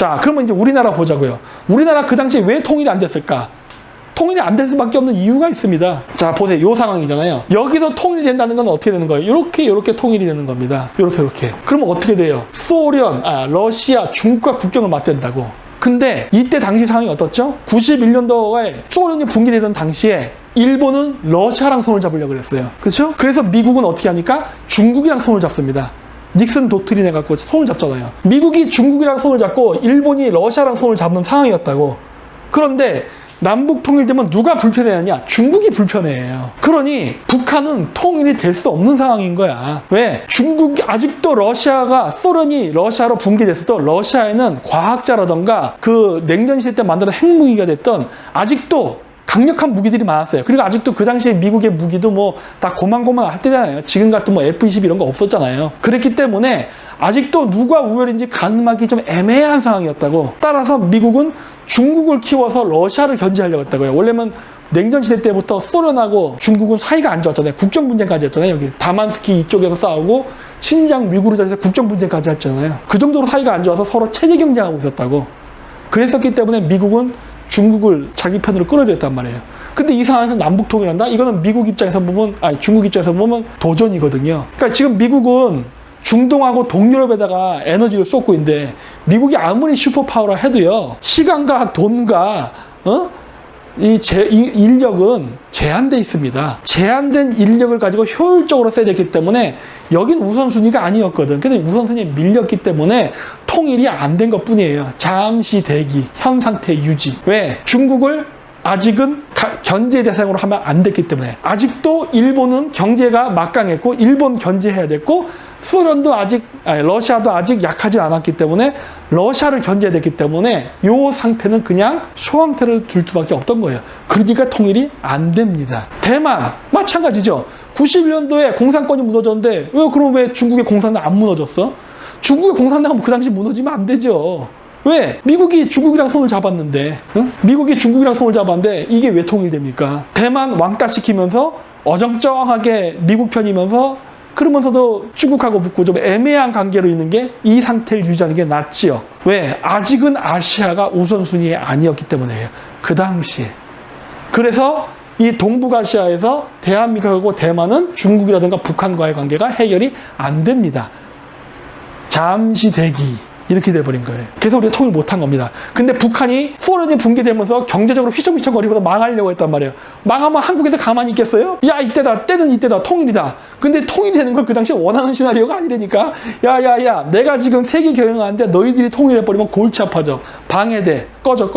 자, 그러면 이제 우리나라 보자고요. 우리나라 그 당시에 왜 통일이 안 됐을까? 통일이 안 될 수밖에 없는 이유가 있습니다. 자, 보세요. 요 상황이잖아요. 여기서 통일이 된다는 건 어떻게 되는 거예요? 이렇게 통일이 되는 겁니다. 이렇게. 그러면 어떻게 돼요? 러시아, 중국과 국경을 맞댄다고. 근데 이때 당시 상황이 어떻죠? 91년도에 소련이 붕괴되던 당시에 일본은 러시아랑 손을 잡으려고 그랬어요. 그렇죠? 그래서 미국은 어떻게 하니까 중국이랑 손을 잡습니다. 닉슨 도트린 해갖고 손을 잡잖아요. 미국이 중국이랑 손을 잡고 일본이 러시아랑 손을 잡는 상황이었다고. 그런데 남북 통일되면 누가 불편해하냐? 중국이 불편해해요. 그러니 북한은 통일이 될 수 없는 상황인 거야. 왜? 중국이 아직도 소련이 러시아로 붕괴됐어도 러시아에는 과학자라던가 그 냉전 시대 때 만들어진 핵무기가 됐던 아직도 강력한 무기들이 많았어요. 그리고 아직도 그 당시에 미국의 무기도 뭐 다 고만고만 할 때잖아요. 지금 같은 뭐 F-22 이런 거 없었잖아요. 그랬기 때문에 아직도 누가 우열인지 가늠하기 좀 애매한 상황이었다고. 따라서 미국은 중국을 키워서 러시아를 견제하려고 했다고요. 원래는 냉전시대 때부터 소련하고 중국은 사이가 안 좋았잖아요. 국정 분쟁까지 했잖아요. 여기 다만스키 이쪽에서 싸우고 신장 위구르자에서 국정 분쟁까지 했잖아요. 그 정도로 사이가 안 좋아서 서로 체제 경쟁하고 있었다고. 그랬었기 때문에 미국은 중국을 자기 편으로 끌어들였단 말이에요. 근데 이 상황에서 남북 통일한다? 이거는 미국 입장에서 보면, 중국 입장에서 보면 도전이거든요. 그러니까 지금 미국은 중동하고 동유럽에다가 에너지를 쏟고 있는데 미국이 아무리 슈퍼파워라 해도요, 시간과 돈과 인력은 제한돼 있습니다. 제한된 인력을 가지고 효율적으로 써야 되기 때문에 여긴 우선순위가 아니었거든. 근데 우선순위에 밀렸기 때문에 통일이 안 된 것 뿐이에요. 잠시 대기, 현 상태 유지. 왜? 중국을 아직은 견제 대상으로 하면 안 됐기 때문에. 아직도 일본은 경제가 막강했고 일본 견제해야 됐고 러시아도 아직 약하지 않았기 때문에 러시아를 견제해야 됐기 때문에 이 상태는 그냥 소황태를 둘 수밖에 없던 거예요. 그러니까 통일이 안 됩니다. 대만 마찬가지죠. 91년도에 공산권이 무너졌는데 그럼 왜 중국의 공산당 안 무너졌어? 중국의 공산당은 그 당시 무너지면 안 되죠. 왜? 미국이 중국이랑 손을 잡았는데 미국이 중국이랑 손을 잡았는데 이게 왜 통일됩니까? 대만 왕따 시키면서 어정쩡하게 미국 편이면서 그러면서도 중국하고 붙고 좀 애매한 관계로 있는 게 이 상태를 유지하는 게 낫지요. 왜? 아직은 아시아가 우선순위에 아니었기 때문에요. 그 당시에. 그래서 이 동북아시아에서 대한민국하고 대만은 중국이라든가 북한과의 관계가 해결이 안 됩니다. 잠시 대기. 이렇게 돼버린 거예요. 그래서 우리가 통일 못한 겁니다. 근데 북한이 소련이 붕괴되면서 경제적으로 휘청휘청거리면서 망하려고 했단 말이에요. 망하면 한국에서 가만히 있겠어요? 야, 이때다. 때는 이때다. 통일이다. 근데 통일이 되는 걸 그 당시에 원하는 시나리오가 아니라니까. 야. 내가 지금 세계 경영하는데 너희들이 통일해버리면 골치 아파져. 방해돼. 꺼져.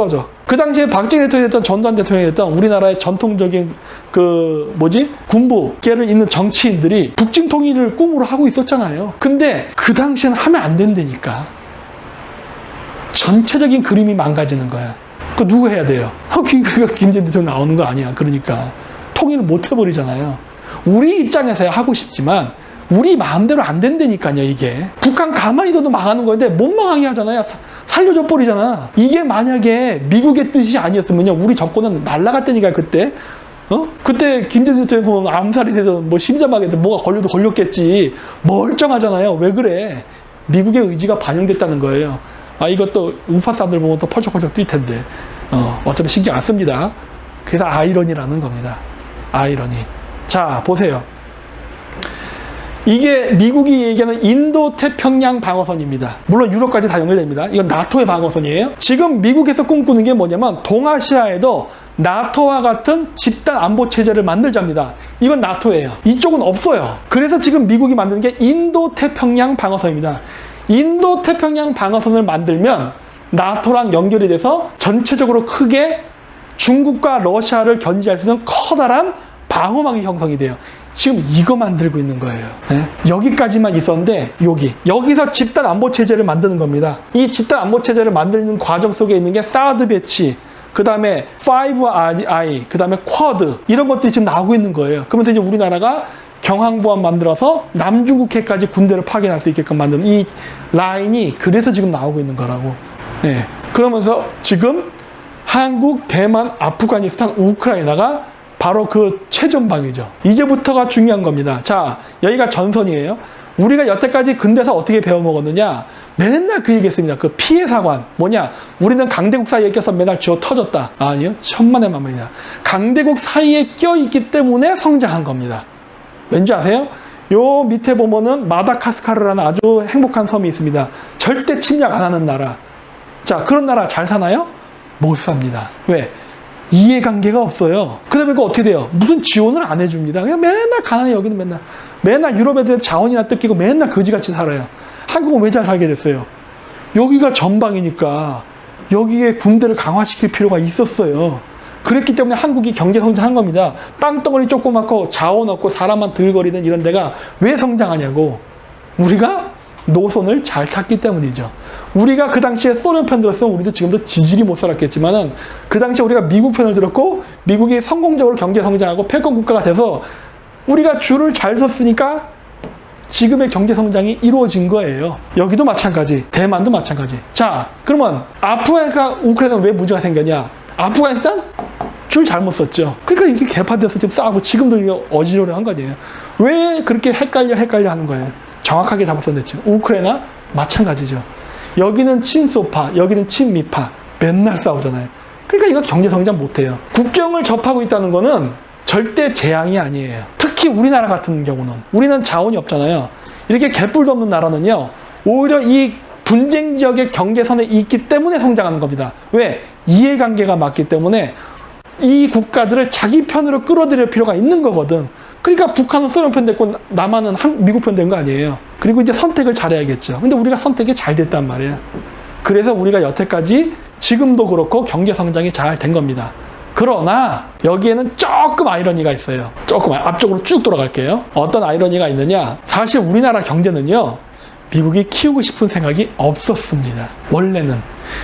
그 당시에 박정희 대통령이 됐던 전두환 대통령이 됐던 우리나라의 전통적인 군부계를 있는 정치인들이 북중 통일을 꿈으로 하고 있었잖아요. 근데 그 당시에는 하면 안 된다니까. 전체적인 그림이 망가지는 거야. 그 누구 해야 돼요? 김대중 대통령 나오는 거 아니야. 그러니까 통일을 못 해버리잖아요. 우리 입장에서야 하고 싶지만 우리 마음대로 안 된다니까요. 이게 북한 가만히 둬도 망하는 건데 못 망하게 하잖아요. 살려줘 버리잖아. 이게 만약에 미국의 뜻이 아니었으면요, 우리 정권은 날아갔다니까요. 그때 김대중 대통령 보면 암살이 되든 뭐 심장마비 되든 뭐가 걸려도 걸렸겠지. 멀쩡하잖아요. 왜 그래? 미국의 의지가 반영됐다는 거예요. 이것도 우파 사람들 보면 또 펄쩍펄쩍 뛸 텐데 어차피 신경 안 씁니다. 그래서 아이러니라는 겁니다. 아이러니. 자, 보세요. 이게 미국이 얘기하는 인도태평양 방어선입니다. 물론 유럽까지 다 연결됩니다. 이건 나토의 방어선이에요. 지금 미국에서 꿈꾸는 게 뭐냐면 동아시아에도 나토와 같은 집단 안보 체제를 만들자입니다. 이건 나토예요. 이쪽은 없어요. 그래서 지금 미국이 만드는 게 인도태평양 방어선입니다. 인도태평양 방어선을 만들면 나토랑 연결이 돼서 전체적으로 크게 중국과 러시아를 견제할 수 있는 커다란 방어망이 형성이 돼요. 지금 이거 만들고 있는 거예요. 네? 여기까지만 있었는데 여기서 집단 안보 체제를 만드는 겁니다. 이 집단 안보 체제를 만드는 과정 속에 있는 게 사드 배치, 그 다음에 5I, 그 다음에 쿼드, 이런 것들이 지금 나오고 있는 거예요. 그러면서 이제 우리나라가 경항보안 만들어서 남중국해까지 군대를 파견할 수 있게끔 만드는 이 라인이 그래서 지금 나오고 있는 거라고. 네. 그러면서 지금 한국, 대만, 아프가니스탄, 우크라이나가 바로 그 최전방이죠. 이제부터가 중요한 겁니다. 자, 여기가 전선이에요. 우리가 여태까지 근대사 어떻게 배워먹었느냐? 맨날 그 얘기했습니다. 그 피해 사관 뭐냐? 우리는 강대국 사이에 껴서 맨날 쥐어 터졌다. 아니요, 천만의 말씀입니다. 강대국 사이에 껴 있기 때문에 성장한 겁니다. 왠지 아세요? 요 밑에 보면은 마다가스카르라는 아주 행복한 섬이 있습니다. 절대 침략 안 하는 나라. 자, 그런 나라 잘 사나요? 못 삽니다. 왜? 이해관계가 없어요. 그러다 보니까 어떻게 돼요? 무슨 지원을 안 해줍니다. 그냥 맨날 가난해. 여기는 맨날 유럽 애들 자원이나 뜯기고 맨날 거지같이 살아요. 한국은 왜 잘 살게 됐어요? 여기가 전방이니까 여기에 군대를 강화시킬 필요가 있었어요. 그랬기 때문에 한국이 경제 성장한 겁니다. 땅덩어리 조그맣고 자원 없고 사람만 들거리는 이런 데가 왜 성장하냐고. 우리가 노선을 잘 탔기 때문이죠. 우리가 그 당시에 소련 편 들었으면 우리도 지금도 지질이 못 살았겠지만은 그 당시에 우리가 미국 편을 들었고 미국이 성공적으로 경제 성장하고 패권 국가가 돼서 우리가 줄을 잘 섰으니까 지금의 경제 성장이 이루어진 거예요. 여기도 마찬가지, 대만도 마찬가지. 자, 그러면 아프가니스탄, 우크라이나는 왜 문제가 생겼냐? 아프가니스탄 줄 잘못 썼죠. 그러니까 이렇게 개판돼서 지금 싸우고 지금도 이게 어지러워한 거 아니에요. 왜 그렇게 헷갈려 하는 거예요? 정확하게 잡았었는데 우크라이나 마찬가지죠. 여기는 친소파, 여기는 친미파, 맨날 싸우잖아요. 그러니까 이거 경제 성장 못해요. 국경을 접하고 있다는 거는 절대 재앙이 아니에요. 특히 우리나라 같은 경우는 우리는 자원이 없잖아요. 이렇게 개뿔도 없는 나라는요, 오히려 이 분쟁 지역의 경계선에 있기 때문에 성장하는 겁니다. 왜? 이해관계가 맞기 때문에 이 국가들을 자기 편으로 끌어들일 필요가 있는 거거든. 그러니까 북한은 소련 편 됐고 남한은 미국 편 된 거 아니에요. 그리고 이제 선택을 잘해야겠죠. 근데 우리가 선택이 잘 됐단 말이에요. 그래서 우리가 여태까지 지금도 그렇고 경제 성장이 잘 된 겁니다. 그러나 여기에는 조금 아이러니가 있어요. 조금 앞쪽으로 쭉 돌아갈게요. 어떤 아이러니가 있느냐? 사실 우리나라 경제는요, 미국이 키우고 싶은 생각이 없었습니다. 원래는.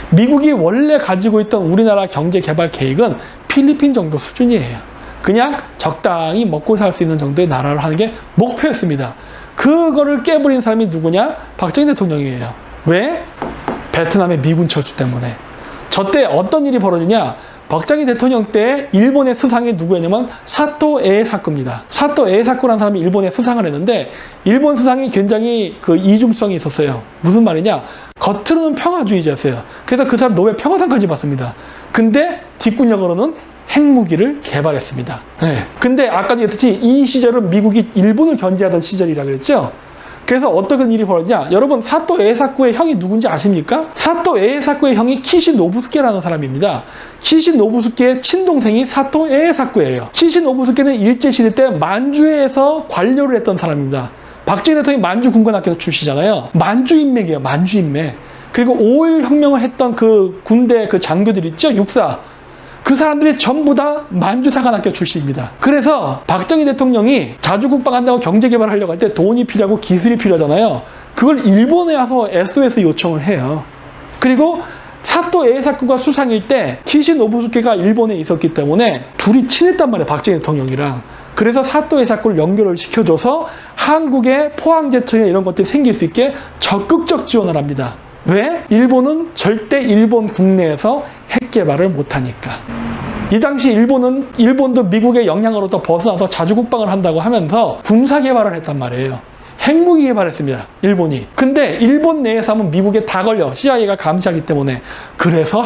미국이 원래 가지고 있던 우리나라 경제 개발 계획은 필리핀 정도 수준이에요. 그냥 적당히 먹고 살 수 있는 정도의 나라를 하는 게 목표였습니다. 그거를 깨버린 사람이 누구냐? 박정희 대통령이에요. 왜? 베트남의 미군 철수 때문에. 저때 어떤 일이 벌어지냐? 박정희 대통령 때 일본의 수상이 누구였냐면 사토 에이사쿠입니다. 사토 에이사쿠라는 사람이 일본에 수상을 했는데 일본 수상이 굉장히 그 이중성이 있었어요. 무슨 말이냐? 겉으로는 평화주의자였어요. 그래서 그 사람 노벨 평화상까지 받습니다. 근데 뒷구녕으로는 핵무기를 개발했습니다. 네. 근데 아까도 얘기했듯이 이 시절은 미국이 일본을 견제하던 시절이라 그랬죠? 그래서 어떤 일이 벌어지냐? 여러분, 사토 에이사쿠의 형이 누군지 아십니까? 사토 에이사쿠의 형이 키시 노부스케라는 사람입니다. 키시 노부스케의 친동생이 사토 에이사쿠예요. 키시 노부스케는 일제시대 때 만주에서 관료를 했던 사람입니다. 박정희 대통령이 만주 군관학교 출시잖아요. 만주 인맥이에요. 만주 인맥. 그리고 5.1 혁명을 했던 그 군대 그 장교들 있죠? 육사. 그 사람들이 전부 다 만주사관학교 출신입니다. 그래서 박정희 대통령이 자주국방한다고 경제개발을 하려고 할 때 돈이 필요하고 기술이 필요하잖아요. 그걸 일본에 와서 SOS 요청을 해요. 그리고 사토 에이사쿠가 수상일 때 키시 노부스케가 일본에 있었기 때문에 둘이 친했단 말이에요. 박정희 대통령이랑. 그래서 사토 에이사쿠를 연결을 시켜줘서 한국의 포항제철이나 이런 것들이 생길 수 있게 적극적 지원을 합니다. 왜? 일본은 절대 일본 국내에서 핵 개발을 못하니까. 이 당시 일본도 미국의 영향으로부터 벗어나서 자주국방을 한다고 하면서 군사 개발을 했단 말이에요. 핵무기 개발했습니다. 일본이. 근데 일본 내에서 하면 미국에 다 걸려. CIA가 감시하기 때문에. 그래서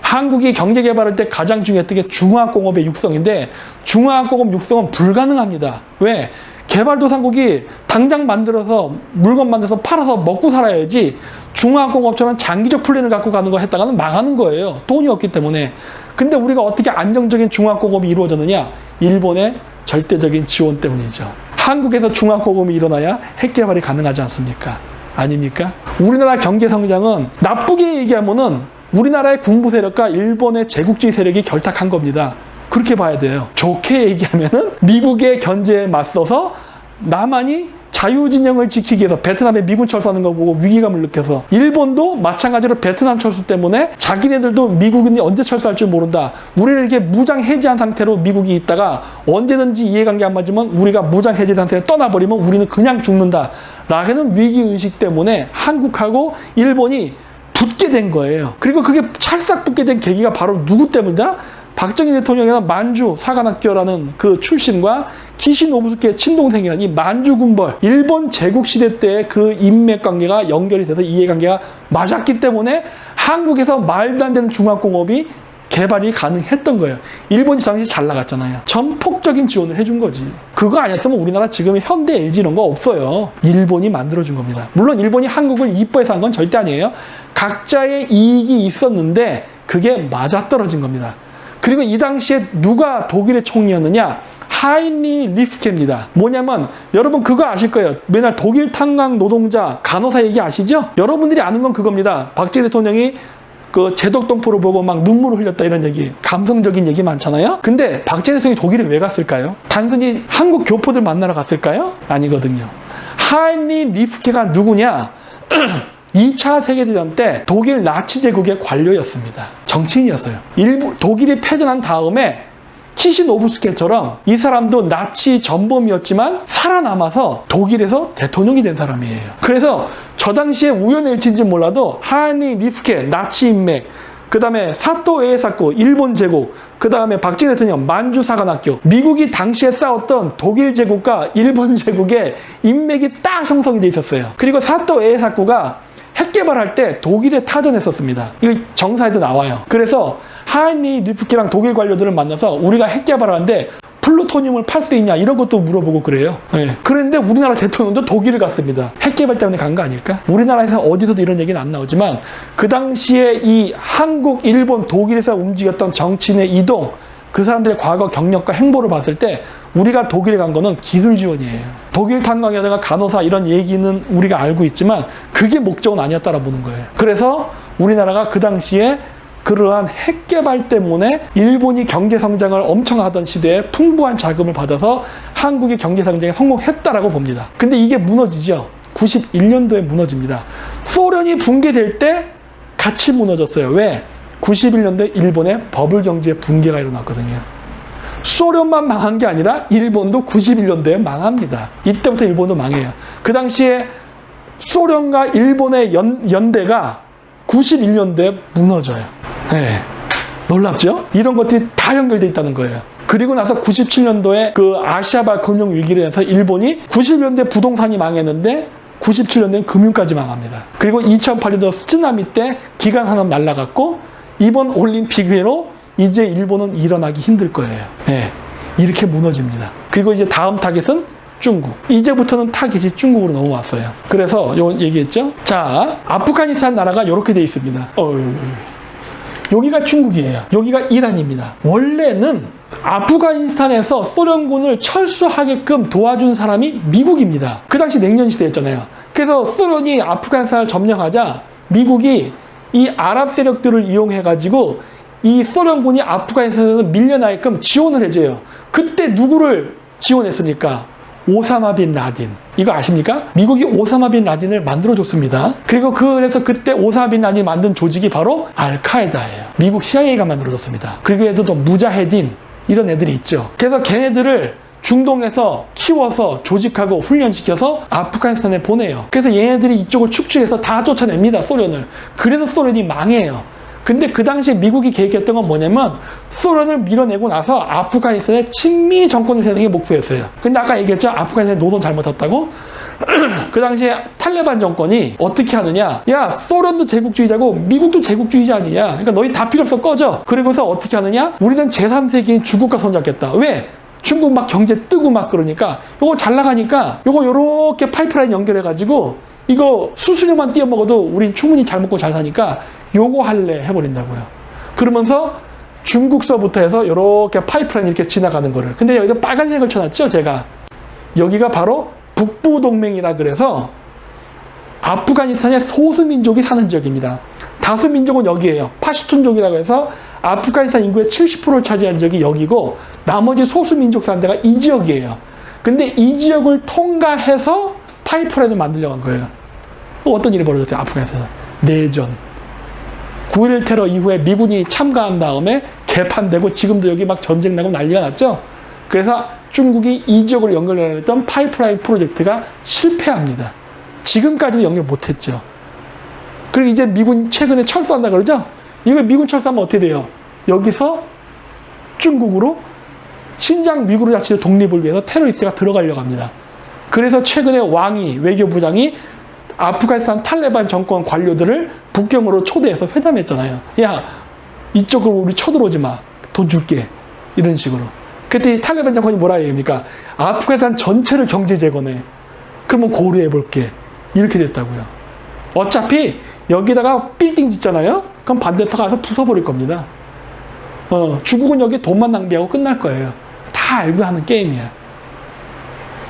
한국이 경제 개발할 때 가장 중요했던 게 중화학공업의 육성인데 중화학공업 육성은 불가능합니다. 왜? 개발도상국이 당장 만들어서 물건 만들어서 팔아서 먹고 살아야지 중화학공업처럼 장기적 플랜을 갖고 가는 거 했다가는 망하는 거예요. 돈이 없기 때문에. 근데 우리가 어떻게 안정적인 중화학공업이 이루어졌느냐? 일본의 절대적인 지원 때문이죠. 한국에서 중화학공업이 일어나야 핵개발이 가능하지 않습니까? 아닙니까? 우리나라 경제성장은 나쁘게 얘기하면은 우리나라의 군부 세력과 일본의 제국주의 세력이 결탁한 겁니다. 그렇게 봐야 돼요. 좋게 얘기하면은 미국의 견제에 맞서서 남한이 자유진영을 지키기 위해서 베트남에 미군 철수하는 거 보고 위기감을 느껴서 일본도 마찬가지로 베트남 철수 때문에 자기네들도 미국이 언제 철수할 줄 모른다. 우리를 이렇게 무장 해제한 상태로 미국이 있다가 언제든지 이해관계 안 맞으면 우리가 무장 해제 상태에 떠나버리면 우리는 그냥 죽는다. 라는 위기의식 때문에 한국하고 일본이 붙게 된 거예요. 그리고 그게 찰싹 붙게 된 계기가 바로 누구 때문이다? 박정희 대통령이랑 만주 사관학교라는 그 출신과 키시노부스키의 친동생이라는 이 만주 군벌, 일본 제국시대 때 그 인맥관계가 연결이 돼서 이해관계가 맞았기 때문에 한국에서 말도 안 되는 중화공업이 개발이 가능했던 거예요. 일본이 당시 잘 나갔잖아요. 전폭적인 지원을 해준 거지. 그거 아니었으면 우리나라 지금의 현대 LG 이런 거 없어요. 일본이 만들어준 겁니다. 물론 일본이 한국을 이뻐해서 한 건 절대 아니에요. 각자의 이익이 있었는데 그게 맞아떨어진 겁니다. 그리고 이 당시에 누가 독일의 총리였느냐? 하인리 리프케입니다. 뭐냐면 여러분 그거 아실 거예요. 맨날 독일 탄광 노동자 간호사 얘기 아시죠? 여러분들이 아는 건 그겁니다. 박정희 대통령이 그 제독동포를 보고 막 눈물을 흘렸다 이런 얘기, 감성적인 얘기 많잖아요. 근데 박정희 대통령이 독일에 왜 갔을까요? 단순히 한국 교포들 만나러 갔을까요? 아니거든요. 하인리 리프케가 누구냐? 2차 세계대전 때 독일 나치 제국의 관료였습니다. 정치인이었어요. 독일이 패전한 다음에 키시노부스케처럼 이 사람도 나치 전범이었지만 살아남아서 독일에서 대통령이 된 사람이에요. 그래서 저 당시에 우연일치인지 몰라도 하인리 리프케, 나치 인맥, 그 다음에 사토 에이사쿠, 일본 제국, 그 다음에 박정희 대통령, 만주 사관학교, 미국이 당시에 싸웠던 독일 제국과 일본 제국의 인맥이 딱 형성이 돼 있었어요. 그리고 사토 에이사쿠가 핵 개발할 때 독일에 타전했었습니다. 이거 정사에도 나와요. 그래서 하인리 리프케랑 독일 관료들을 만나서 우리가 핵 개발하는데 플루토늄을 팔 수 있냐 이런 것도 물어보고 그래요. 네. 그런데 우리나라 대통령도 독일을 갔습니다. 핵 개발 때문에 간 거 아닐까? 우리나라에서 어디서도 이런 얘기는 안 나오지만 그 당시에 이 한국, 일본, 독일에서 움직였던 정치인의 이동, 그 사람들의 과거 경력과 행보를 봤을 때 우리가 독일에 간 거는 기술 지원이에요. 독일 탄광이라든가 간호사 이런 얘기는 우리가 알고 있지만 그게 목적은 아니었다라 보는 거예요. 그래서 우리나라가 그 당시에 그러한 핵 개발 때문에 일본이 경제 성장을 엄청 하던 시대에 풍부한 자금을 받아서 한국의 경제 성장에 성공했다라고 봅니다. 근데 이게 무너지죠. 91년도에 무너집니다. 소련이 붕괴될 때 같이 무너졌어요. 왜? 91년도에 일본의 버블 경제 붕괴가 일어났거든요. 소련만 망한 게 아니라 일본도 91년도에 망합니다. 이때부터 일본도 망해요. 그 당시에 소련과 일본의 연대가 91년도에 무너져요. 네. 놀랍죠? 이런 것들이 다 연결되어 있다는 거예요. 그리고 나서 97년도에 그 아시아발 금융위기로 해서 일본이 91년도에 부동산이 망했는데 97년도엔 금융까지 망합니다. 그리고 2008년도 쓰나미 때 기간 하나 날아갔고 이번 올림픽으로 이제 일본은 일어나기 힘들 거예요. 네. 이렇게 무너집니다. 그리고 이제 다음 타겟은 중국. 이제부터는 타겟이 중국으로 넘어왔어요. 그래서 요 얘기했죠. 자, 아프가니스탄 나라가 이렇게 돼 있습니다. 여기가 중국이에요. 여기가 이란입니다. 원래는 아프가니스탄에서 소련군을 철수하게끔 도와준 사람이 미국입니다. 그 당시 냉전 시대였잖아요. 그래서 소련이 아프가니스탄을 점령하자 미국이 이 아랍 세력들을 이용해가지고 이 소련군이 아프가니스탄에서 밀려나게끔 지원을 해줘요. 그때 누구를 지원했습니까? 오사마 빈 라딘. 이거 아십니까? 미국이 오사마 빈 라딘을 만들어줬습니다. 그리고 그래서 그때 오사마 빈 라딘이 만든 조직이 바로 알카에다예요. 미국 CIA가 만들어줬습니다. 그리고 얘도 무자헤딘 이런 애들이 있죠. 그래서 걔네들을 중동에서 키워서 조직하고 훈련시켜서 아프가니스탄에 보내요. 그래서 얘네들이 이쪽을 축출해서 다 쫓아냅니다. 소련을. 그래서 소련이 망해요. 근데 그 당시에 미국이 계획했던 건 뭐냐면 소련을 밀어내고 나서 아프가니스탄에 친미 정권을 세우는 게 목표였어요. 근데 아까 얘기했죠. 아프가니스탄에 노선 잘못했다고? 그 당시에 탈레반 정권이 어떻게 하느냐? 야, 소련도 제국주의자고 미국도 제국주의자 아니냐? 그러니까 너희 다 필요 없어 꺼져. 그리고서 어떻게 하느냐? 우리는 제3세계인 중국과 손잡겠다. 왜? 중국 막 경제 뜨고 막 그러니까 요거 잘 나가니까 요거 요렇게 파이프라인 연결해가지고 이거 수수료만 띄워 먹어도 우린 충분히 잘 먹고 잘 사니까 요거 할래 해버린다고요. 그러면서 중국서부터 해서 이렇게 파이프라인 이렇게 지나가는 거를. 근데 여기다 빨간색을 쳐놨죠, 제가. 여기가 바로 북부동맹이라 그래서 아프가니스탄의 소수민족이 사는 지역입니다. 다수민족은 여기에요. 파슈툰족이라고 해서 아프가니스탄 인구의 70%를 차지한 지역이 여기고 나머지 소수민족 사는 데가 이 지역이에요. 근데 이 지역을 통과해서 파이프라인을 만들려고 한 거예요. 어떤 일이 벌어졌어요? 아프가니스탄에서. 내전. 9.11 테러 이후에 미군이 참가한 다음에 개판되고 지금도 여기 막 전쟁 나고 난리가 났죠. 그래서 중국이 이 지역으로 연결하려 했던 파이프라인 프로젝트가 실패합니다. 지금까지도 연결 못했죠. 그리고 이제 미군 최근에 철수한다 그러죠. 이거 미군 철수하면 어떻게 돼요? 여기서 중국으로 신장 위구르 자치의 독립을 위해서 테러리스트가 들어가려고 합니다. 그래서 최근에 왕이, 외교부장이 아프가니스탄 탈레반 정권 관료들을 북경으로 초대해서 회담했잖아요. 야, 이쪽으로 우리 쳐들어오지 마. 돈 줄게. 이런 식으로. 그때 탈레반 정권이 뭐라 얘기합니까? 아프가니스탄 전체를 경제 재건해. 그러면 고려해볼게. 이렇게 됐다고요. 어차피 여기다가 빌딩 짓잖아요? 그럼 반대파 가서 부숴버릴 겁니다. 중국은 여기 돈만 낭비하고 끝날 거예요. 다 알고 하는 게임이야.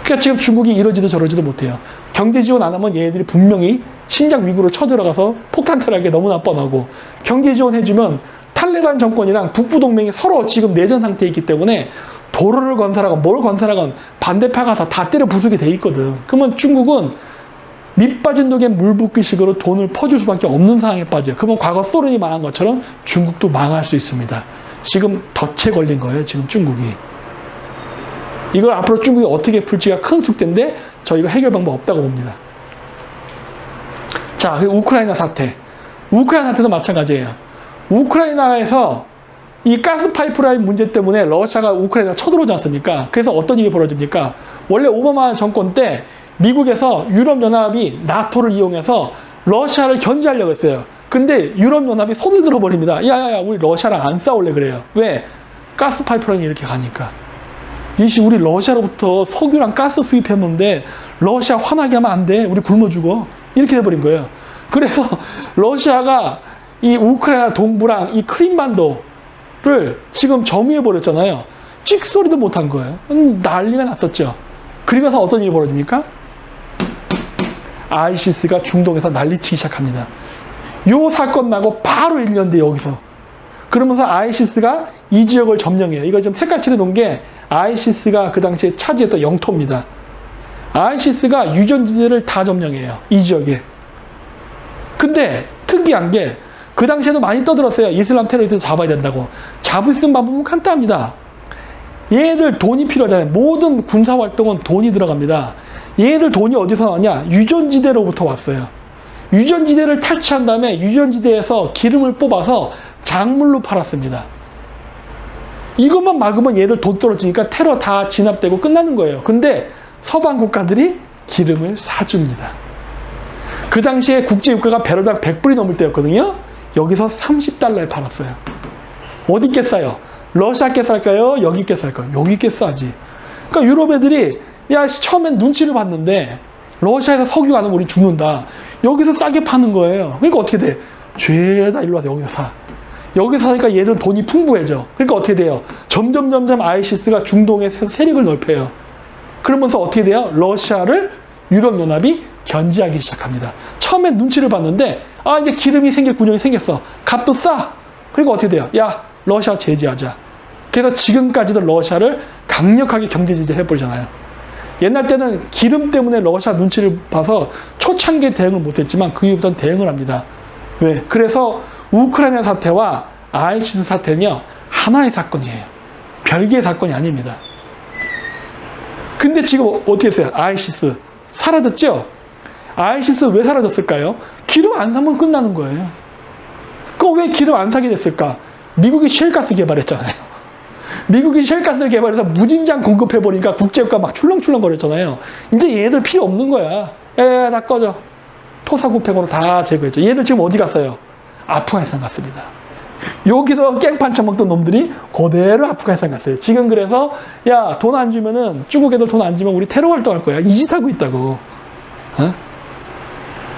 그러니까 지금 중국이 이러지도 저러지도 못해요. 경제 지원 안 하면 얘네들이 분명히 신장 위구르로 쳐들어가서 폭탄 테러할 게 너무나 뻔하고, 경제 지원 해주면 탈레반 정권이랑 북부동맹이 서로 지금 내전 상태에 있기 때문에 도로를 건설하건 뭘 건설하건 반대파 가서 다 때려 부수게 돼 있거든. 그러면 중국은 밑 빠진 독에 물 붓기식으로 돈을 퍼줄 수밖에 없는 상황에 빠져요. 그러면 과거 소련이 망한 것처럼 중국도 망할 수 있습니다. 지금 덫에 걸린 거예요, 지금 중국이. 이걸 앞으로 중국이 어떻게 풀지가 큰 숙제인데 저희가 해결 방법 없다고 봅니다. 자, 그리고 우크라이나 사태. 우크라이나 사태도 마찬가지예요. 우크라이나에서 이 가스 파이프라인 문제 때문에 러시아가 우크라이나 쳐들어오지 않습니까? 그래서 어떤 일이 벌어집니까? 원래 오바마 정권 때 미국에서 유럽연합이 나토를 이용해서 러시아를 견제하려고 했어요. 근데 유럽연합이 손을 들어버립니다. 야야야, 우리 러시아랑 안 싸울래 그래요. 왜? 가스 파이프라인이 이렇게 가니까. 이씨, 우리 러시아로부터 석유랑 가스 수입했는데 러시아 화나게 하면 안 돼. 우리 굶어 죽어. 이렇게 돼버린 거예요. 그래서 러시아가 이 우크라이나 동부랑 이 크림반도를 지금 점유해버렸잖아요. 찍소리도 못한 거예요. 난리가 났었죠. 그리고 나서 어떤 일이 벌어집니까? 아이시스가 중동에서 난리치기 시작합니다. 요 사건 나고 바로 1년 뒤에 여기서. 그러면서 아이시스가 이 지역을 점령해요. 이거 좀 색깔 칠해놓은 게 아이시스가 그 당시에 차지했던 영토입니다. 아이시스가 유전지대를 다 점령해요. 이 지역에. 근데 특이한 게 그 당시에도 많이 떠들었어요. 이슬람 테러리스트 잡아야 된다고. 잡을 수 있는 방법은 간단합니다. 얘네들 돈이 필요하잖아요. 모든 군사활동은 돈이 들어갑니다. 얘네들 돈이 어디서 나왔냐? 유전지대로부터 왔어요. 유전지대를 탈취한 다음에 유전지대에서 기름을 뽑아서 작물로 팔았습니다. 이것만 막으면 얘들 돈 떨어지니까 테러 다 진압되고 끝나는 거예요. 근데 서방 국가들이 기름을 사줍니다. 그 당시에 국제유가가 배럴당 100불이 넘을 때였거든요. 여기서 30달러에 팔았어요. 어디께 싸요? 러시아께 쌀까요? 여기께 쌀까요? 여기께 싸지. 그러니까 유럽 애들이 야, 처음엔 눈치를 봤는데 러시아에서 석유가 안 오면 우리 죽는다. 여기서 싸게 파는 거예요. 그러니까 어떻게 돼? 죄다 일로 와서 여기서 사. 여기서 사니까 얘들은 돈이 풍부해져. 그러니까 어떻게 돼요? 점점 아이시스가 중동에 세력을 넓혀요. 그러면서 어떻게 돼요? 러시아를 유럽연합이 견제하기 시작합니다. 처음엔 눈치를 봤는데 아, 이제 기름이 생길 군형이 생겼어. 값도 싸. 그리고 어떻게 돼요? 야, 러시아 제재하자. 그래서 지금까지도 러시아를 강력하게 경제 제재를 해버리잖아요. 옛날 때는 기름 때문에 러시아 눈치를 봐서 초창기에 대응을 못했지만 그 이후부터는 대응을 합니다. 왜? 그래서 우크라이나 사태와 아이시스 사태는요, 하나의 사건이에요. 별개의 사건이 아닙니다. 근데 지금 어떻게 했어요? 아이시스 사라졌죠? 아이시스 왜 사라졌을까요? 기름 안 사면 끝나는 거예요. 그럼 왜 기름 안 사게 됐을까? 미국이 셰일가스 개발했잖아요. 미국이 셰일가스를 개발해서 무진장 공급해버리니까 국제유가 막 출렁출렁 거렸잖아요. 이제 얘들 필요 없는 거야. 다 꺼져. 토사구팽으로 다 제거했죠. 얘들 지금 어디 갔어요? 아프가니스탄 갔습니다. 여기서 깽판 쳐먹던 놈들이 그대로 아프가니스탄 갔어요. 지금 그래서 야, 돈 안 주면은, 중국 애들 돈 안 주면 우리 테러 활동할 거야. 이 짓 하고 있다고.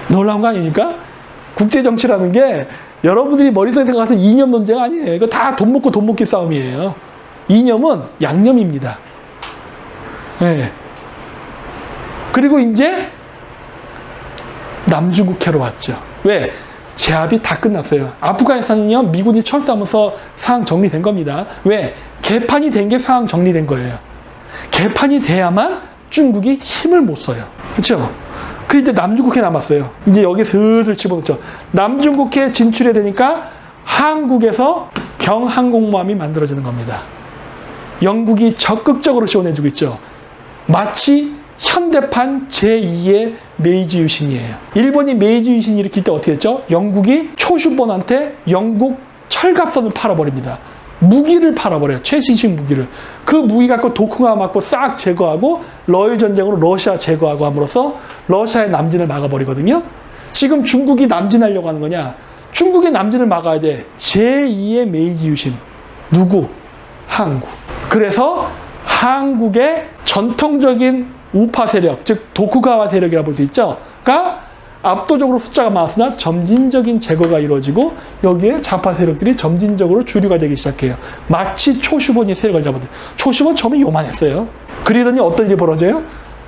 놀라운 거 아닙니까? 국제정치라는 게 여러분들이 머릿속에 생각해서 이념 논쟁 아니에요. 이거 다 돈 먹고 돈 먹기 싸움이에요. 이념은 양념입니다. 네. 그리고 이제 남중국해로 왔죠. 왜? 제압이 다 끝났어요. 아프가니스탄은요, 미군이 철수하면서 상황 정리된 겁니다. 왜? 개판이 된 게 상황 정리된 거예요. 개판이 돼야만 중국이 힘을 못 써요. 그렇죠? 그리고 이제 남중국해 남았어요. 이제 여기 슬슬 집어넣죠. 남중국해 진출해야 되니까 한국에서 경항공모함이 만들어지는 겁니다. 영국이 적극적으로 지원해주고 있죠. 마치 현대판 제2의 메이지 유신이에요. 일본이 메이지 유신 일으킬 때 어떻게 했죠? 영국이 초슈본한테 영국 철갑선을 팔아버립니다. 무기를 팔아버려요. 최신식 무기를. 그 무기 갖고 도쿠가와 맞고 싹 제거하고 러일 전쟁으로 러시아 제거하고 함으로써 러시아의 남진을 막아버리거든요. 지금 중국이 남진하려고 하는 거냐? 중국의 남진을 막아야 돼. 제2의 메이지 유신. 누구? 한국. 그래서 한국의 전통적인 우파 세력, 즉 도쿠가와 세력이라고 볼 수 있죠. 가 압도적으로 숫자가 많았으나 점진적인 제거가 이루어지고 여기에 좌파 세력들이 점진적으로 주류가 되기 시작해요. 마치 초슈본이 세력을 잡았듯. 초슈본 처음에 요만했어요. 그러더니 어떤 일이 벌어져요?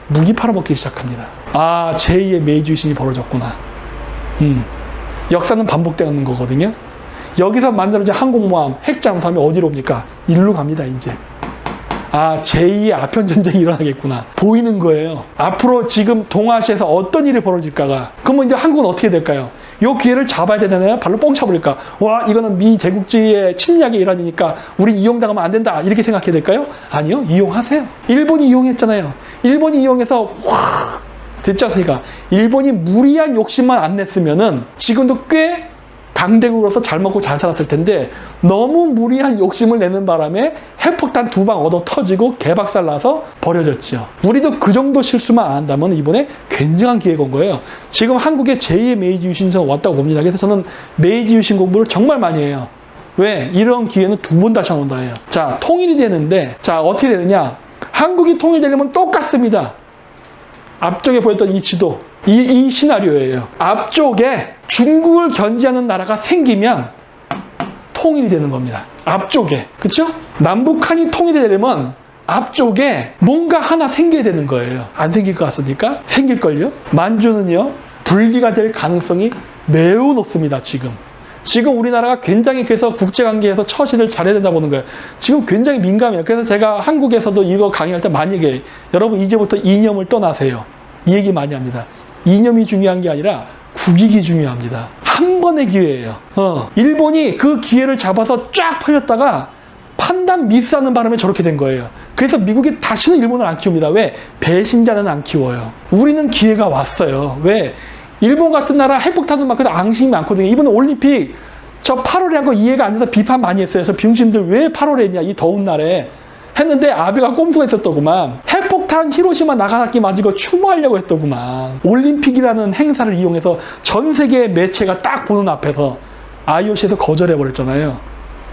무기 팔아먹기 시작합니다. 아, 제2의 메이지 유신이 벌어졌구나. 역사는 반복되는 거거든요. 여기서 만들어진 항공모함, 핵잠수함이 어디로 옵니까? 일로 갑니다, 이제. 아, 제2의 아편전쟁이 일어나겠구나. 보이는 거예요. 앞으로 지금 동아시아에서 어떤 일이 벌어질까가. 그러면 이제 한국은 어떻게 될까요? 이 기회를 잡아야 되나요? 발로 뻥 차버릴까? 와, 이거는 미 제국주의의 침략의 일환이니까 우리 이용당하면 안 된다. 이렇게 생각해야 될까요? 아니요. 이용하세요. 일본이 이용했잖아요. 일본이 이용해서 됐지 않습니까? 일본이 무리한 욕심만 안 냈으면은 지금도 꽤 강대국으로서 잘 먹고 잘 살았을 텐데 너무 무리한 욕심을 내는 바람에 핵폭탄 2방 얻어 터지고 개박살 나서 버려졌죠. 우리도 그 정도 실수만 안 한다면 이번에 굉장한 기회가 온 거예요. 지금 한국에 제2의 메이지 유신이 왔다고 봅니다. 그래서 저는 메이지 유신 공부를 정말 많이 해요. 왜? 이런 기회는 2번 다시 안 온다 해요. 자, 통일이 되는데 자, 어떻게 되느냐? 한국이 통일되려면 똑같습니다. 앞쪽에 보였던 이 지도, 이 시나리오예요. 앞쪽에 중국을 견제하는 나라가 생기면 통일이 되는 겁니다. 앞쪽에. 그쵸? 남북한이 통일이 되려면 앞쪽에 뭔가 하나 생겨야 되는 거예요. 안 생길 것 같습니까? 생길걸요? 만주는요, 분리가 될 가능성이 매우 높습니다, 지금. 지금 우리나라가 굉장히 그래서 국제관계에서 처신을 잘해야 된다고 보는 거예요. 지금 굉장히 민감해요. 그래서 제가 한국에서도 이거 강의할 때 많이 얘기해요. 여러분 이제부터 이념을 떠나세요. 이 얘기 많이 합니다. 이념이 중요한 게 아니라 국익이 중요합니다. 한 번의 기회예요. 일본이 그 기회를 잡아서 쫙 펴렸다가 판단 미스하는 바람에 저렇게 된 거예요. 그래서 미국이 다시는 일본을 안 키웁니다. 왜? 배신자는 안 키워요. 우리는 기회가 왔어요. 왜? 일본 같은 나라 핵폭탄도 많고 앙심이 많거든요. 이번에 올림픽 저 8월에 한 거 이해가 안 돼서 비판 많이 했어요. 저 병신들 왜 8월에 했냐, 이 더운 날에. 했는데 아베가 꼼수가 있었더구만. 핵폭탄 히로시마 나가사키 맞은 추모하려고 했더구만. 올림픽이라는 행사를 이용해서 전 세계 매체가 딱 보는 앞에서 IOC에서 거절해버렸잖아요.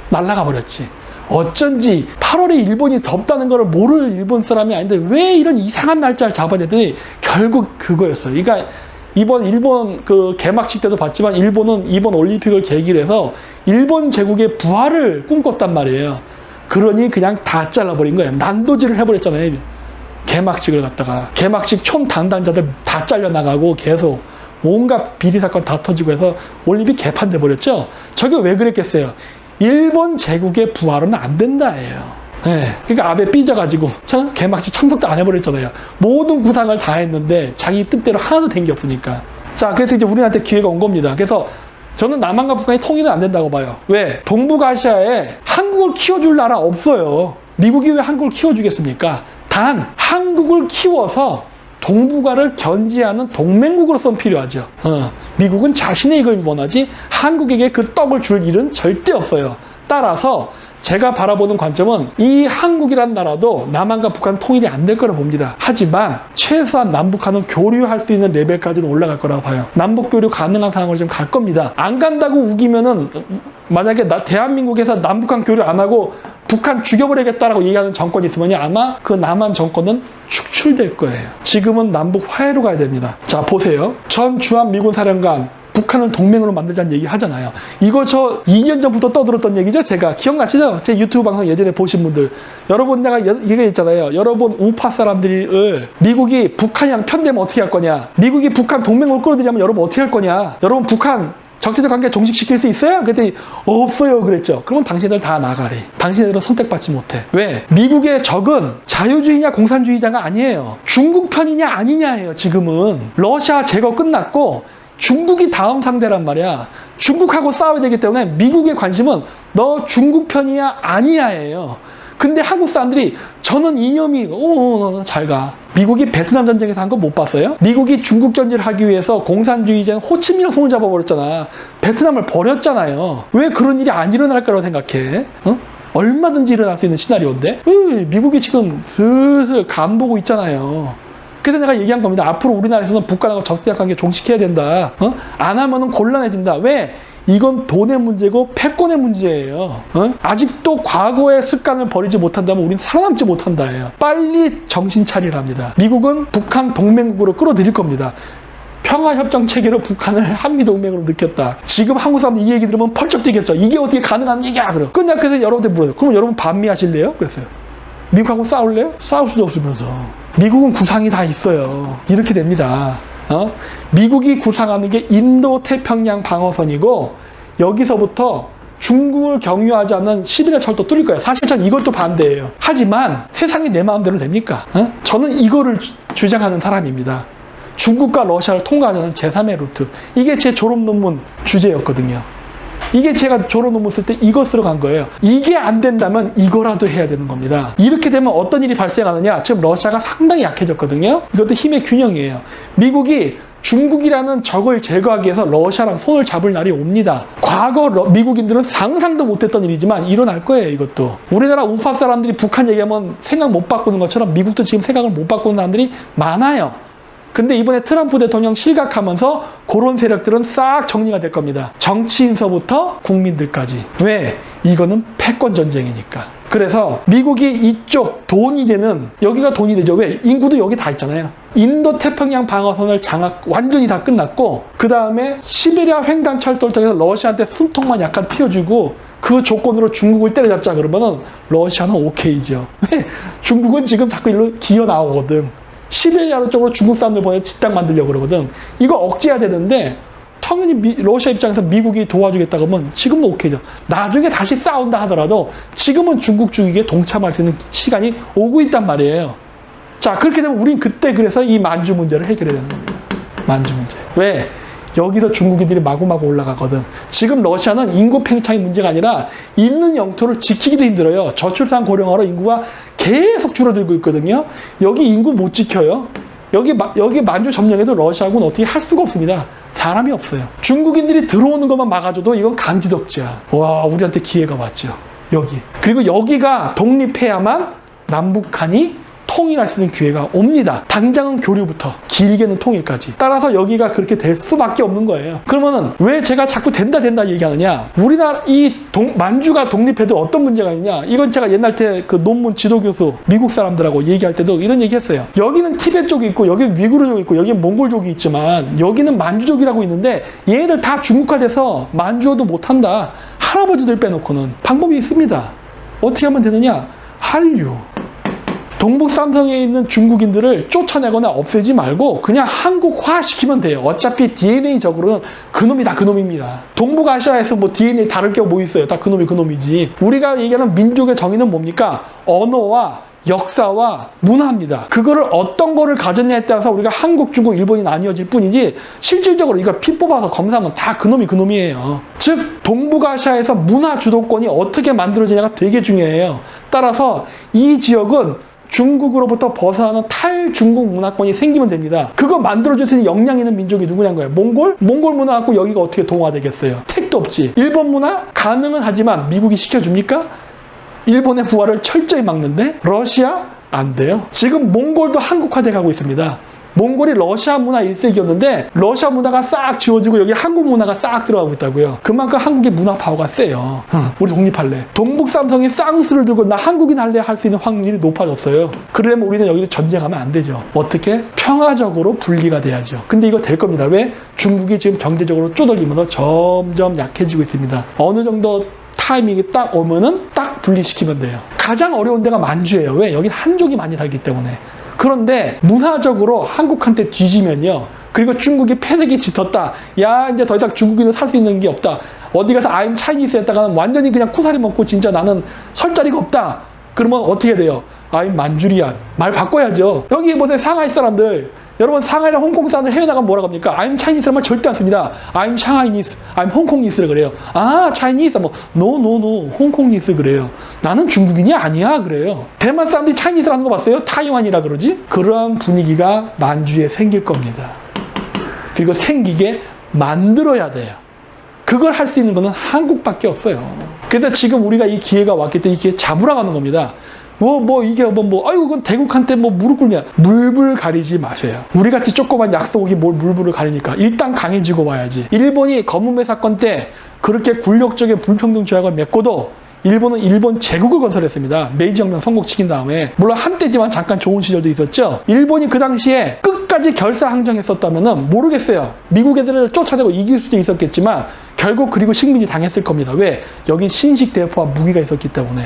날아가 버렸지. 어쩐지 8월에 일본이 덥다는 걸 모를 일본 사람이 아닌데 왜 이런 이상한 날짜를 잡아냈더니 결국 그거였어요. 그러니까 이번 일본 그 개막식 때도 봤지만 일본은 이번 올림픽을 계기로 해서 일본 제국의 부활을 꿈꿨단 말이에요. 그러니 그냥 다 잘라버린 거예요. 난도질을 해버렸잖아요. 개막식을 갖다가. 개막식 총 담당자들 다 잘려나가고 계속 온갖 비리 사건 다 터지고 해서 올림픽 개판돼 버렸죠. 저게 왜 그랬겠어요? 일본 제국의 부활은 안 된다예요. 네. 그러니까 아베 삐져가지고 개막식 참석도 안 해버렸잖아요. 모든 구상을 다 했는데 자기 뜻대로 하나도 된 게 없으니까. 자, 그래서 이제 우리한테 기회가 온 겁니다. 그래서 저는 남한과 북한이 통일은 안 된다고 봐요. 왜? 동북아시아에 한국을 키워줄 나라 없어요. 미국이 왜 한국을 키워주겠습니까? 단 한국을 키워서 동북아를 견제하는 동맹국으로서는 필요하죠. 미국은 자신의 이익을 원하지 한국에게 그 떡을 줄 일은 절대 없어요. 따라서 제가 바라보는 관점은 이 한국이란 나라도 남한과 북한 통일이 안 될 거라고 봅니다. 하지만 최소한 남북한은 교류할 수 있는 레벨까지는 올라갈 거라고 봐요. 남북 교류 가능한 상황으로 좀 갈 겁니다. 안 간다고 우기면은 만약에 대한민국에서 남북한 교류 안 하고 북한 죽여버리겠다라고 얘기하는 정권이 있으면 아마 그 남한 정권은 축출될 거예요. 지금은 남북 화해로 가야 됩니다. 자, 보세요. 전 주한미군 사령관 북한을 동맹으로 만들자는 얘기 하잖아요. 이거 저 2년 전부터 떠들었던 얘기죠. 제가 기억나시죠? 제 유튜브 방송 예전에 보신 분들. 여러분 내가 얘기했잖아요. 여러분 우파 사람들을 미국이 북한이랑 편되면 어떻게 할 거냐. 미국이 북한 동맹으로 끌어들이면 여러분 어떻게 할 거냐. 여러분 북한 적대적 관계 종식시킬 수 있어요? 그랬더니 없어요 그랬죠. 그러면 당신들 다 나가래. 당신들은 선택받지 못해. 왜? 미국의 적은 자유주의냐 공산주의자가 아니에요. 중국 편이냐 아니냐예요. 지금은. 러시아 제거 끝났고 중국이 다음 상대란 말이야. 중국하고 싸워야 되기 때문에 미국의 관심은 너 중국 편이야 아니야예요. 근데 한국 사람들이 저는 이념이 잘 가. 미국이 베트남 전쟁에서 한 거 못 봤어요? 미국이 중국 견제를 하기 위해서 공산주의자인 호치민이랑 손을 잡아버렸잖아. 베트남을 버렸잖아요. 왜 그런 일이 안 일어날 거라고 생각해? 얼마든지 일어날 수 있는 시나리오인데 미국이 지금 슬슬 간 보고 있잖아요. 그래서 내가 얘기한 겁니다. 앞으로 우리나라에서는 북한하고 적대적 관계 종식해야 된다. 안 하면은 곤란해진다. 왜? 이건 돈의 문제고 패권의 문제예요. 아직도 과거의 습관을 버리지 못한다면 우린 살아남지 못한다예요. 빨리 정신 차리랍니다. 미국은 북한 동맹국으로 끌어들일 겁니다. 평화협정 체계로 북한을 한미동맹으로 느꼈다. 지금 한국 사람들 이 얘기 들으면 펄쩍 뛰겠죠. 이게 어떻게 가능한 얘기야? 그럼. 그래서 여러분한테 물어요. 그럼 여러분 반미하실래요? 그랬어요. 미국하고 싸울래요? 싸울 수도 없으면서. 미국은 구상이 다 있어요. 이렇게 됩니다. 미국이 구상하는 게 인도 태평양 방어선이고 여기서부터 중국을 경유하지 않는 시베리아 철도 뚫릴 거예요. 사실 전 이것도 반대예요. 하지만 세상이 내 마음대로 됩니까? 저는 이거를 주장하는 사람입니다. 중국과 러시아를 통과하자는 제3의 루트. 이게 제 졸업 논문 주제였거든요. 이게 제가 졸업 논문 쓸 때 이거 쓰러 간 거예요. 이게 안 된다면 이거라도 해야 되는 겁니다. 이렇게 되면 어떤 일이 발생하느냐? 지금 러시아가 상당히 약해졌거든요. 이것도 힘의 균형이에요. 미국이 중국이라는 적을 제거하기 위해서 러시아랑 손을 잡을 날이 옵니다. 과거 미국인들은 상상도 못했던 일이지만 일어날 거예요. 이것도. 우리나라 우파 사람들이 북한 얘기하면 생각 못 바꾸는 것처럼 미국도 지금 생각을 못 바꾸는 사람들이 많아요. 근데 이번에 트럼프 대통령 실각하면서 그런 세력들은 싹 정리가 될 겁니다. 정치인서부터 국민들까지. 왜? 이거는 패권 전쟁이니까. 그래서 미국이 이쪽 돈이 되는, 여기가 돈이 되죠. 왜? 인구도 여기 다 있잖아요. 인도 태평양 방어선을 완전히 다 끝났고, 그 다음에 시베리아 횡단 철도를 통해서 러시아한테 숨통만 약간 틔워주고 그 조건으로 중국을 때려잡자 그러면은 러시아는 오케이죠. 왜? 중국은 지금 자꾸 일로 기어 나오거든. 시베리아 쪽으로 중국 사람들 보내 집단 만들려고 그러거든. 이거 억제해야 되는데 당연히 러시아 입장에서 미국이 도와주겠다 그러면 지금도 오케이죠. 나중에 다시 싸운다 하더라도 지금은 중국 주익에 동참할 수 있는 시간이 오고 있단 말이에요. 자, 그렇게 되면 우린 그때 그래서 이 만주 문제를 해결해야 되는 겁니다. 만주 문제. 왜? 여기서 중국인들이 마구마구 올라가거든. 지금 러시아는 인구 팽창이 문제가 아니라 있는 영토를 지키기도 힘들어요. 저출산 고령화로 인구가 계속 줄어들고 있거든요. 여기 인구 못 지켜요. 여기 만주 점령해도 러시아군은 어떻게 할 수가 없습니다. 사람이 없어요. 중국인들이 들어오는 것만 막아줘도 이건 강지덕지야. 와, 우리한테 기회가 왔죠. 여기. 그리고 여기가 독립해야만 남북한이 통일할 수 있는 기회가 옵니다. 당장은 교류부터 길게는 통일까지. 따라서 여기가 그렇게 될 수밖에 없는 거예요. 그러면은 왜 제가 자꾸 된다 얘기하느냐? 우리나라 만주가 독립해도 어떤 문제가 있냐? 이건 제가 옛날 때 그 논문 지도교수 미국 사람들하고 얘기할 때도 이런 얘기 했어요. 여기는 티베트 쪽이 있고 여기는 위구르족이 있고 여기는 몽골족이 있지만 여기는 만주족이라고 있는데 얘들 다 중국화돼서 만주어도 못한다. 할아버지들 빼놓고는 방법이 있습니다. 어떻게 하면 되느냐? 한류. 동북삼성에 있는 중국인들을 쫓아내거나 없애지 말고 그냥 한국화시키면 돼요. 어차피 DNA적으로는 그놈이 다 그놈입니다. 동북아시아에서 뭐 DNA 다를 게 뭐 있어요. 다 그놈이 그놈이지. 우리가 얘기하는 민족의 정의는 뭡니까? 언어와 역사와 문화입니다. 그거를 어떤 거를 가졌냐에 따라서 우리가 한국, 중국, 일본이 나뉘어질 뿐이지 실질적으로 이걸 피 뽑아서 검사하면 다 그놈이 그놈이에요. 즉 동북아시아에서 문화 주도권이 어떻게 만들어지냐가 되게 중요해요. 따라서 이 지역은 중국으로부터 벗어나는 탈중국 문화권이 생기면 됩니다. 그거 만들어줄 수 있는 역량 있는 민족이 누구냐는 거예요. 몽골? 몽골 문화 갖고 여기가 어떻게 동화되겠어요? 택도 없지. 일본 문화? 가능은 하지만 미국이 시켜줍니까? 일본의 부활을 철저히 막는데 러시아? 안 돼요. 지금 몽골도 한국화돼 가고 있습니다. 몽골이 러시아 문화 1세기였는데 러시아 문화가 싹 지워지고 여기 한국 문화가 싹 들어가고 있다고요. 그만큼 한국의 문화 파워가 세요. 우리 독립할래. 동북삼성이 쌍수를 들고 나 한국인 할래 할 수 있는 확률이 높아졌어요. 그러려면 우리는 여기를 전쟁하면 안 되죠. 어떻게? 평화적으로 분리가 돼야죠. 근데 이거 될 겁니다. 왜? 중국이 지금 경제적으로 쪼들리면서 점점 약해지고 있습니다. 어느 정도 타이밍이 딱 오면은 딱 분리시키면 돼요. 가장 어려운 데가 만주예요. 왜? 여긴 한족이 많이 살기 때문에. 그런데 문화적으로 한국한테 뒤지면요. 그리고 중국이 패색이 짙었다. 야, 이제 더 이상 중국인은 살 수 있는 게 없다. 어디 가서 I'm Chinese 했다가는 완전히 그냥 쿠사리 먹고 진짜 나는 설 자리가 없다. 그러면 어떻게 돼요? I'm 만주리안. 말 바꿔야죠. 여기 보세요. 상하이 사람들. 여러분 상하이랑 홍콩 사람들 해외 나가면 뭐라고 합니까? I'm Chinese 말 절대 안 씁니다. I'm Chinese, I'm 홍콩니스를 그래요. 아, Chinese, 뭐 no, 홍콩니스 그래요. 나는 중국인이 아니야 그래요. 대만 사람들이 Chinese라는 거 봤어요? 타이완이라 그러지? 그러한 분위기가 만주에 생길 겁니다. 그리고 생기게 만들어야 돼요. 그걸 할 수 있는 거는 한국밖에 없어요. 그래서 지금 우리가 이 기회가 왔기 때문에 이 기회 잡으러 가는 겁니다. 아이고, 그건 대국한테 무릎 꿇냐. 물불 가리지 마세요. 우리 같이 조그만 약소국이 뭘 물불을 가리니까. 일단 강해지고 와야지. 일본이 검은매 사건 때 그렇게 굴욕적인 불평등 조약을 맺고도 일본은 일본 제국을 건설했습니다. 메이지혁명 성공시킨 다음에. 물론 한때지만 잠깐 좋은 시절도 있었죠. 일본이 그 당시에 끝까지 결사항전했었다면 모르겠어요. 미국 애들을 쫓아내고 이길 수도 있었겠지만 결국 그리고 식민지 당했을 겁니다. 왜? 여기 신식 대포와 무기가 있었기 때문에.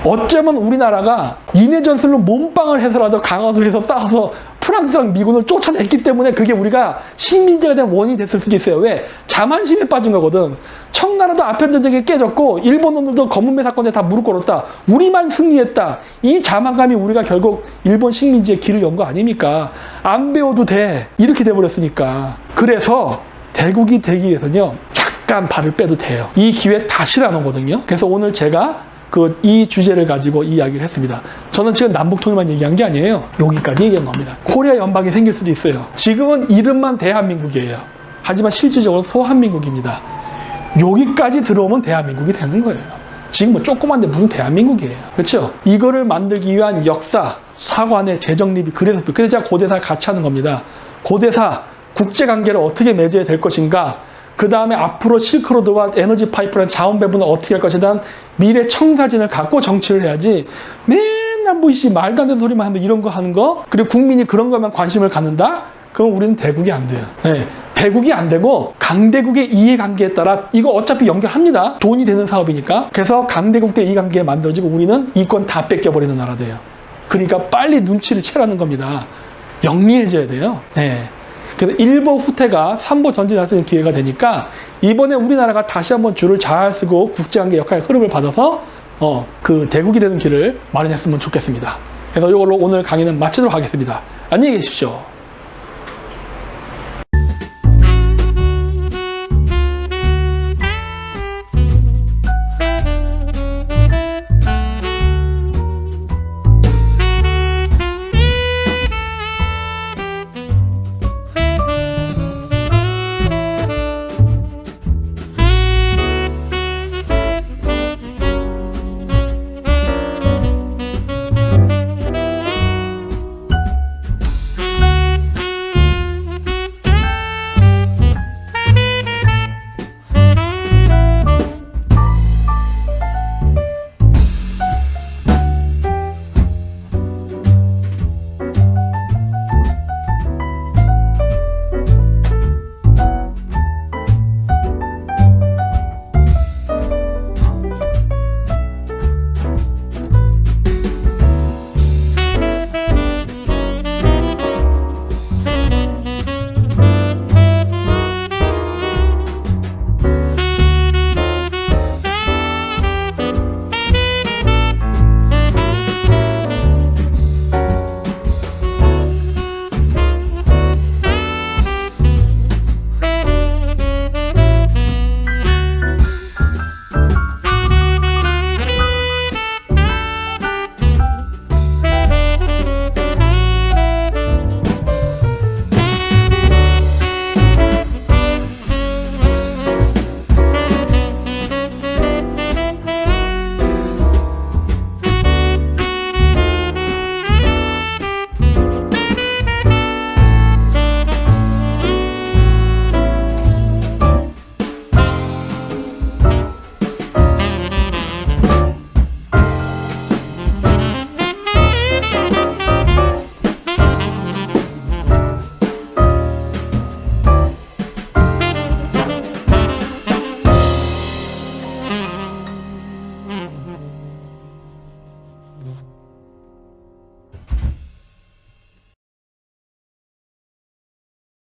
어쩌면 우리나라가 인해전술로 몸빵을 해서라도 강화도에서 싸워서 프랑스랑 미군을 쫓아냈기 때문에 그게 우리가 식민지가 된 원인이 됐을 수도 있어요. 왜? 자만심에 빠진 거거든. 청나라도 아편전쟁에 깨졌고 일본놈들도 검은매 사건에 다 무릎 꿇었다. 우리만 승리했다. 이 자만감이 우리가 결국 일본 식민지의 길을 연 거 아닙니까? 안 배워도 돼. 이렇게 돼버렸으니까. 그래서 대국이 되기 위해서는요. 잠깐 발을 빼도 돼요. 이 기회 다시 안 오거든요. 그래서 오늘 제가 이 주제를 가지고 이야기를 했습니다. 저는 지금 남북통일만 얘기한 게 아니에요. 여기까지 얘기한 겁니다. 코리아 연방이 생길 수도 있어요. 지금은 이름만 대한민국이에요. 하지만 실질적으로 소한민국입니다. 여기까지 들어오면 대한민국이 되는 거예요. 지금 조그만데 무슨 대한민국이에요. 그렇죠? 이거를 만들기 위한 역사, 사관의 재정립이 그래서 제가 고대사를 같이 하는 겁니다. 고대사, 국제관계를 어떻게 맺어야 될 것인가, 그 다음에 앞으로 실크로드와 에너지 파이프라인 자원 배분을 어떻게 할 것에 대한 미래 청사진을 갖고 정치를 해야지 맨날 말도 안 되는 소리만 하면 이런 거 하는 거, 그리고 국민이 그런 것만 관심을 갖는다? 그럼 우리는 대국이 안 돼요. 네. 대국이 안 되고 강대국의 이해관계에 따라 이거 어차피 연결합니다. 돈이 되는 사업이니까. 그래서 강대국의 이해관계가 만들어지고 우리는 이권 다 뺏겨버리는 나라 돼요. 그러니까 빨리 눈치를 채라는 겁니다. 영리해져야 돼요. 네. 그래서 일본 후퇴가 3보 전진할 수 있는 기회가 되니까 이번에 우리나라가 다시 한번 줄을 잘 쓰고 국제관계 역할의 흐름을 받아서 그 대국이 되는 길을 마련했으면 좋겠습니다. 그래서 이걸로 오늘 강의는 마치도록 하겠습니다. 안녕히 계십시오.